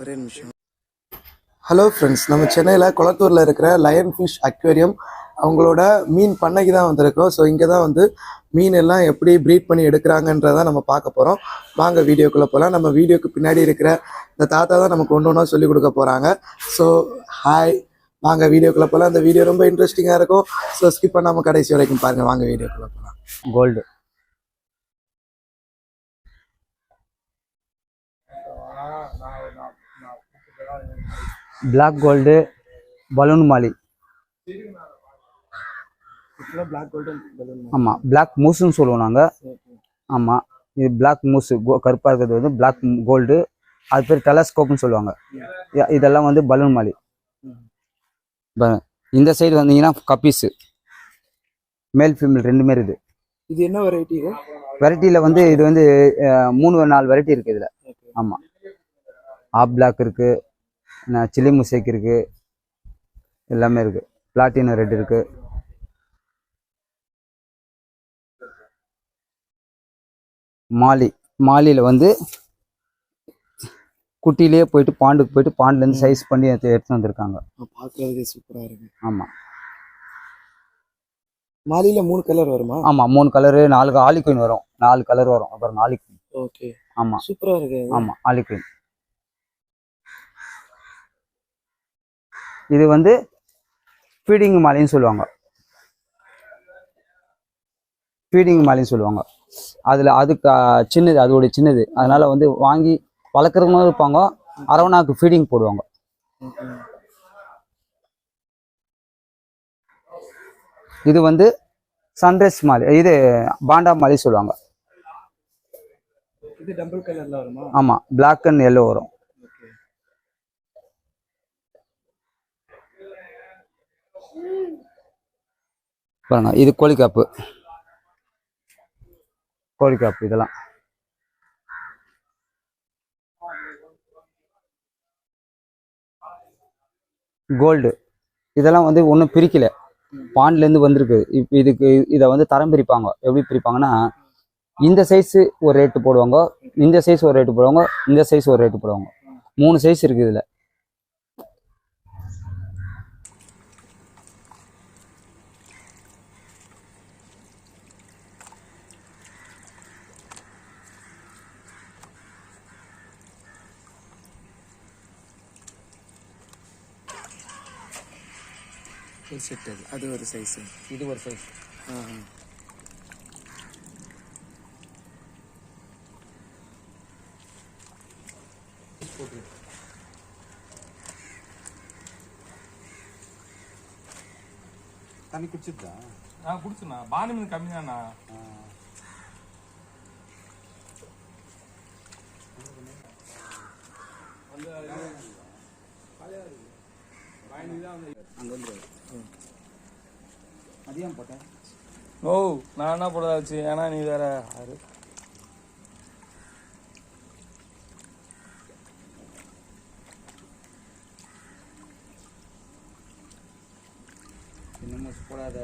ஒரே நிமிஷம். Hello friends, நம்ம சென்னையில் குளத்தூரில் இருக்கிற லயன் ஃபிஷ் அக்வேரியம் அவங்களோட மீன் பண்ணைக்கு தான் வந்திருக்கோம். ஸோ இங்கே தான் வந்து மீன் எல்லாம் எப்படி ப்ரீட் பண்ணி எடுக்கிறாங்கன்றதை நம்ம பார்க்க போகிறோம். வாங்க வீடியோக்குள்ளே போகலாம். நம்ம வீடியோக்கு பின்னாடி இருக்கிற இந்த தாத்தா தான் நமக்கு ஒன்று ஒன்றா சொல்லிக் கொடுக்க போகிறாங்க. ஸோ ஹாய், வாங்க வீடியோக்குள்ளே போகலாம். இந்த வீடியோ ரொம்ப இன்ட்ரெஸ்டிங்காக இருக்கும். ஸோ ஸ்கிப் பண்ணாமல் கடைசி வரைக்கும் பாருங்கள். வாங்க வீடியோக்குள்ளே போகலாம். கோல்டு பிளாக் கோல்டு பலூன் மாலி. ஆமாம், பிளாக் மூஸுன்னு சொல்லுவோம் நாங்கள். ஆமாம், இது பிளாக் மூஸு கருப்பாக இருக்கிறது வந்து பிளாக் கோல்டு. அது பேர் டெலஸ்கோப்னு சொல்லுவாங்க. இதெல்லாம் வந்து பலூன் மாலி. இந்த சைடு வந்தீங்கன்னா கப்பீஸு, மேல் ஃபீமேல் ரெண்டுமே இருக்குது. இது என்ன வெரைட்டி? வெரைட்டியில் வந்து இது வந்து 3-4 வெரைட்டி இருக்குது இதில். ஆமாம், ஆப் பிளாக் இருக்குது, சில்லி முசேக் இருக்குது, எல்லாமே இருக்குது. பிளாட்டினம் ரெட் இருக்குது. மாலியில் வந்து குட்டிலேயே போயிட்டு பாண்டுக்கு போயிட்டு பாண்டுலேருந்து சைஸ் பண்ணி எடுத்து வந்திருக்காங்க. பார்க்குறதுக்கு சூப்பராக இருக்குது. ஆமாம், மாலியில் 3 கலர் வருமா? ஆமாம், 3 கலரு, 4 ஆலிக்வீன் வரும். 4 கலர் வரும். அப்புறம் ஆலிக்வீன். ஓகே, ஆமாம், சூப்பராக இருக்கு. ஆமாம், ஆலிக்வீன். இது வந்து ஃபீடிங் மாலின்னு சொல்லுவாங்க. அதில் அதுக்கு சின்னது, அதோடைய சின்னது. அதனால வந்து வாங்கி வளர்க்குறவங்களும் இருப்பாங்க, அரவணாக்கு ஃபீடிங் போடுவாங்க. இது வந்து சன்ரைஸ் மாலி, இது பாண்டா மாலி சொல்லுவாங்க. இது டபுள் கலர்ல வருமா? ஆமாம், பிளாக் அண்ட் எல்லோ வரும். பாருங்க, இது கோழிக்காப்பு. இதெல்லாம் கோல்டு. இதெல்லாம் வந்து ஒன்றும் பிரிக்கல, பாண்ட்லேருந்து வந்திருக்கு. இப்போ இதை வந்து தரம் பிரிப்பாங்க. எப்படி பிரிப்பாங்கன்னா, இந்த சைஸு ஒரு ரேட்டு போடுவாங்க, இந்த சைஸ் ஒரு ரேட்டு போடுவாங்க, இந்த சைஸ் ஒரு ரேட்டு போடுவாங்க. 3 சைஸ் இருக்குது இதில். அது ஒரு சைஸ், இது ஒரு சைஸ். தண்ணி குடிச்சிருக்கா? குடிச்சுண்ணா. பானி மீன் கம்மி தான்ண்ணா. அதிகம் போட்டேன். ஓ, நான் என்ன போடுறதாச்சு? ஏன்னா நீ வேற ஆறு. இன்னமும் போடாத.